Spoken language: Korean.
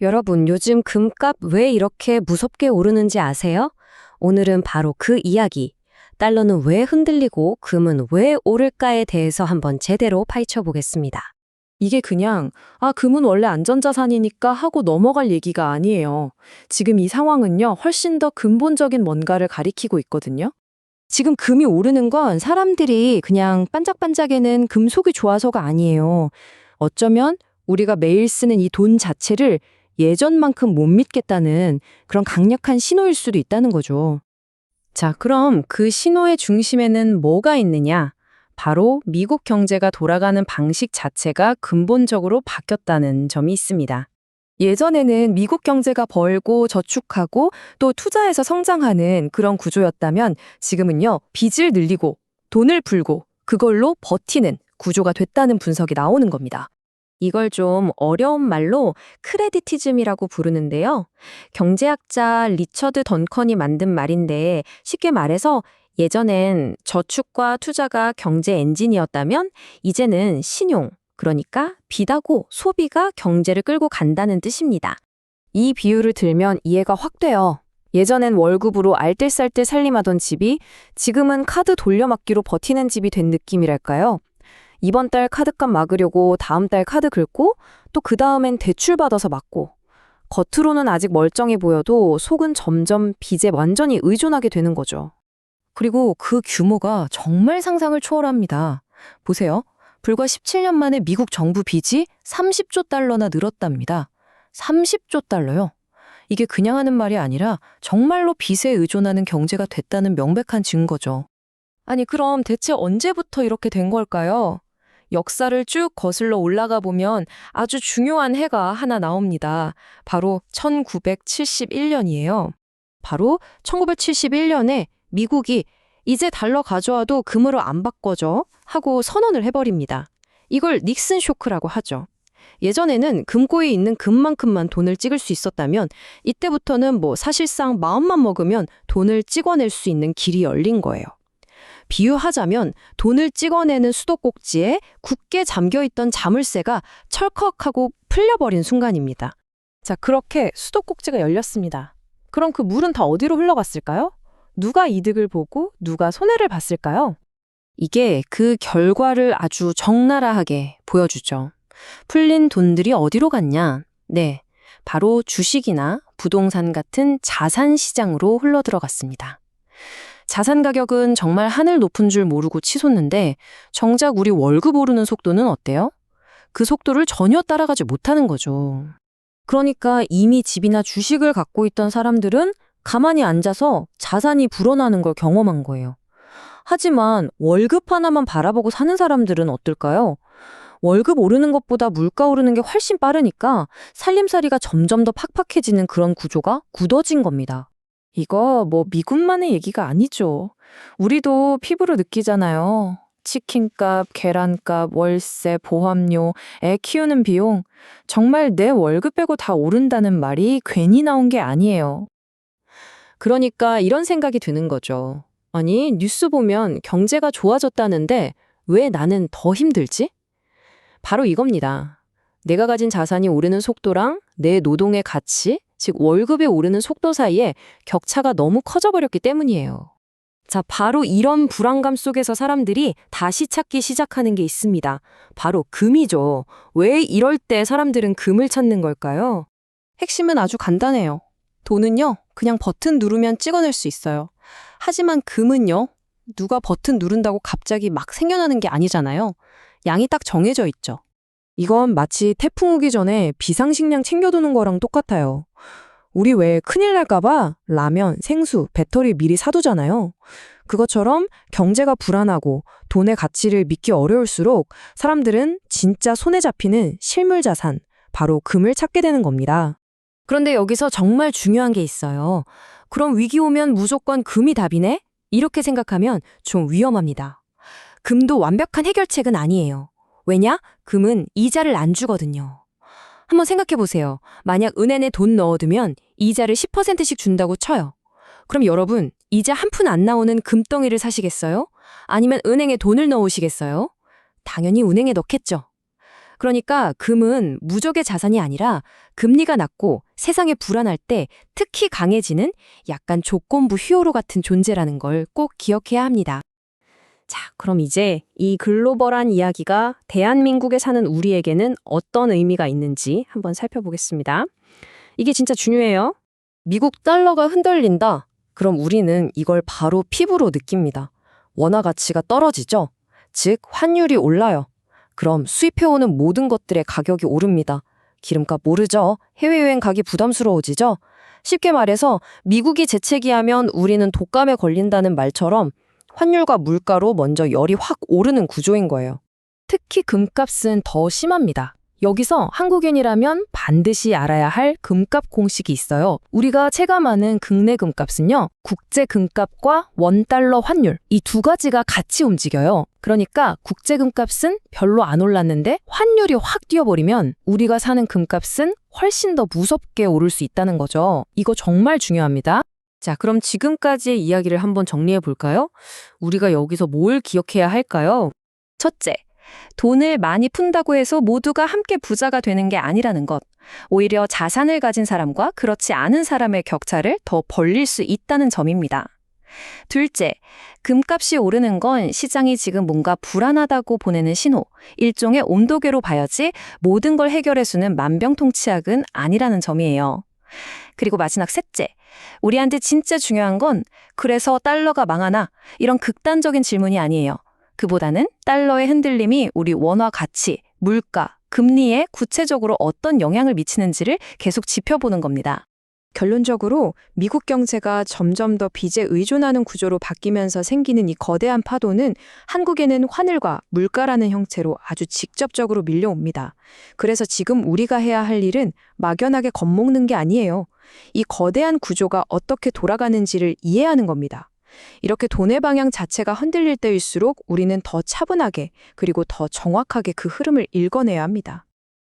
여러분, 요즘 금값 왜 이렇게 무섭게 오르는지 아세요? 오늘은 바로 그 이야기. 달러는 왜 흔들리고 금은 왜 오를까에 대해서 한번 제대로 파헤쳐 보겠습니다. 이게 그냥, 금은 원래 안전자산이니까 하고 넘어갈 얘기가 아니에요. 지금 이 상황은요, 훨씬 더 근본적인 뭔가를 가리키고 있거든요. 지금 금이 오르는 건 사람들이 그냥 반짝반짝에는 금속이 좋아서가 아니에요. 어쩌면 우리가 매일 쓰는 이 돈 자체를 예전만큼 못 믿겠다는 그런 강력한 신호일 수도 있다는 거죠. 자, 그럼 그 신호의 중심에는 뭐가 있느냐? 바로 미국 경제가 돌아가는 방식 자체가 근본적으로 바뀌었다는 점이 있습니다. 예전에는 미국 경제가 벌고 저축하고 또 투자해서 성장하는 그런 구조였다면 지금은요, 빚을 늘리고 돈을 풀고 그걸로 버티는 구조가 됐다는 분석이 나오는 겁니다. 이걸 좀 어려운 말로 크레디티즘이라고 부르는데요. 경제학자 리처드 던컨이 만든 말인데 쉽게 말해서 예전엔 저축과 투자가 경제 엔진이었다면 이제는 신용, 그러니까 빚하고 소비가 경제를 끌고 간다는 뜻입니다. 이 비유를 들면 이해가 확 돼요. 예전엔 월급으로 알뜰살뜰 살림하던 집이 지금은 카드 돌려막기로 버티는 집이 된 느낌이랄까요? 이번 달 카드값 막으려고 다음 달 카드 긁고 또 그 다음엔 대출 받아서 막고 겉으로는 아직 멀쩡해 보여도 속은 점점 빚에 완전히 의존하게 되는 거죠. 그리고 그 규모가 정말 상상을 초월합니다. 보세요. 불과 17년 만에 미국 정부 빚이 30조 달러나 늘었답니다. 30조 달러요. 이게 그냥 하는 말이 아니라 정말로 빚에 의존하는 경제가 됐다는 명백한 증거죠. 아니, 그럼 대체 언제부터 이렇게 된 걸까요? 역사를 쭉 거슬러 올라가 보면 아주 중요한 해가 하나 나옵니다. 바로 1971년이에요. 바로 1971년에 미국이 이제 달러 가져와도 금으로 안 바꿔줘 하고 선언을 해버립니다. 이걸 닉슨 쇼크라고 하죠. 예전에는 금고에 있는 금만큼만 돈을 찍을 수 있었다면 이때부터는 사실상 마음만 먹으면 돈을 찍어낼 수 있는 길이 열린 거예요. 비유하자면 돈을 찍어내는 수도꼭지에 굳게 잠겨있던 자물쇠가 철컥하고 풀려버린 순간입니다. 자, 그렇게 수도꼭지가 열렸습니다. 그럼 그 물은 다 어디로 흘러갔을까요? 누가 이득을 보고 누가 손해를 봤을까요? 이게 그 결과를 아주 적나라하게 보여주죠. 풀린 돈들이 어디로 갔냐? 네, 바로 주식이나 부동산 같은 자산 시장으로 흘러들어갔습니다. 자산 가격은 정말 하늘 높은 줄 모르고 치솟는데 정작 우리 월급 오르는 속도는 어때요? 그 속도를 전혀 따라가지 못하는 거죠. 그러니까 이미 집이나 주식을 갖고 있던 사람들은 가만히 앉아서 자산이 불어나는 걸 경험한 거예요. 하지만 월급 하나만 바라보고 사는 사람들은 어떨까요? 월급 오르는 것보다 물가 오르는 게 훨씬 빠르니까 살림살이가 점점 더 팍팍해지는 그런 구조가 굳어진 겁니다. 이거 미국만의 얘기가 아니죠. 우리도 피부로 느끼잖아요. 치킨값, 계란값, 월세, 보험료, 애 키우는 비용. 정말 내 월급 빼고 다 오른다는 말이 괜히 나온 게 아니에요. 그러니까 이런 생각이 드는 거죠. 아니, 뉴스 보면 경제가 좋아졌다는데 왜 나는 더 힘들지? 바로 이겁니다. 내가 가진 자산이 오르는 속도랑 내 노동의 가치, 즉 월급이 오르는 속도 사이에 격차가 너무 커져버렸기 때문이에요. 자, 바로 이런 불안감 속에서 사람들이 다시 찾기 시작하는 게 있습니다. 바로 금이죠. 왜 이럴 때 사람들은 금을 찾는 걸까요? 핵심은 아주 간단해요. 돈은요, 그냥 버튼 누르면 찍어낼 수 있어요. 하지만 금은요, 누가 버튼 누른다고 갑자기 막 생겨나는 게 아니잖아요. 양이 딱 정해져 있죠. 이건 마치 태풍 오기 전에 비상식량 챙겨두는 거랑 똑같아요. 우리 왜 큰일 날까봐 라면, 생수, 배터리 미리 사두잖아요. 그것처럼 경제가 불안하고 돈의 가치를 믿기 어려울수록 사람들은 진짜 손에 잡히는 실물 자산, 바로 금을 찾게 되는 겁니다. 그런데 여기서 정말 중요한 게 있어요. 그럼 위기 오면 무조건 금이 답이네? 이렇게 생각하면 좀 위험합니다. 금도 완벽한 해결책은 아니에요. 왜냐? 금은 이자를 안 주거든요. 한번 생각해 보세요. 만약 은행에 돈 넣어두면 이자를 10%씩 준다고 쳐요. 그럼 여러분, 이자 한 푼 안 나오는 금덩이를 사시겠어요? 아니면 은행에 돈을 넣으시겠어요? 당연히 은행에 넣겠죠. 그러니까 금은 무적의 자산이 아니라 금리가 낮고 세상에 불안할 때 특히 강해지는 약간 조건부 히어로 같은 존재라는 걸 꼭 기억해야 합니다. 자, 그럼 이제 이 글로벌한 이야기가 대한민국에 사는 우리에게는 어떤 의미가 있는지 한번 살펴보겠습니다. 이게 진짜 중요해요. 미국 달러가 흔들린다. 그럼 우리는 이걸 바로 피부로 느낍니다. 원화 가치가 떨어지죠? 즉, 환율이 올라요. 그럼 수입해오는 모든 것들의 가격이 오릅니다. 기름값 오르죠? 해외여행 가기 부담스러워지죠? 쉽게 말해서 미국이 재채기하면 우리는 독감에 걸린다는 말처럼 환율과 물가로 먼저 열이 확 오르는 구조인 거예요. 특히 금값은 더 심합니다. 여기서 한국인이라면 반드시 알아야 할 금값 공식이 있어요. 우리가 체감하는 국내 금값은요, 국제 금값과 원달러 환율, 이 두 가지가 같이 움직여요. 그러니까 국제 금값은 별로 안 올랐는데 환율이 확 뛰어버리면 우리가 사는 금값은 훨씬 더 무섭게 오를 수 있다는 거죠. 이거 정말 중요합니다. 자, 그럼 지금까지의 이야기를 한번 정리해 볼까요? 우리가 여기서 뭘 기억해야 할까요? 첫째, 돈을 많이 푼다고 해서 모두가 함께 부자가 되는 게 아니라는 것. 오히려 자산을 가진 사람과 그렇지 않은 사람의 격차를 더 벌릴 수 있다는 점입니다. 둘째, 금값이 오르는 건 시장이 지금 뭔가 불안하다고 보내는 신호, 일종의 온도계로 봐야지 모든 걸 해결해 주는 만병통치약은 아니라는 점이에요. 그리고 마지막 셋째, 우리한테 진짜 중요한 건 그래서 달러가 망하나 이런 극단적인 질문이 아니에요. 그보다는 달러의 흔들림이 우리 원화 가치, 물가, 금리에 구체적으로 어떤 영향을 미치는지를 계속 지켜보는 겁니다. 결론적으로 미국 경제가 점점 더 빚에 의존하는 구조로 바뀌면서 생기는 이 거대한 파도는 한국에는 환율과 물가라는 형태로 아주 직접적으로 밀려옵니다. 그래서 지금 우리가 해야 할 일은 막연하게 겁먹는 게 아니에요. 이 거대한 구조가 어떻게 돌아가는지를 이해하는 겁니다. 이렇게 돈의 방향 자체가 흔들릴 때일수록 우리는 더 차분하게 그리고 더 정확하게 그 흐름을 읽어내야 합니다.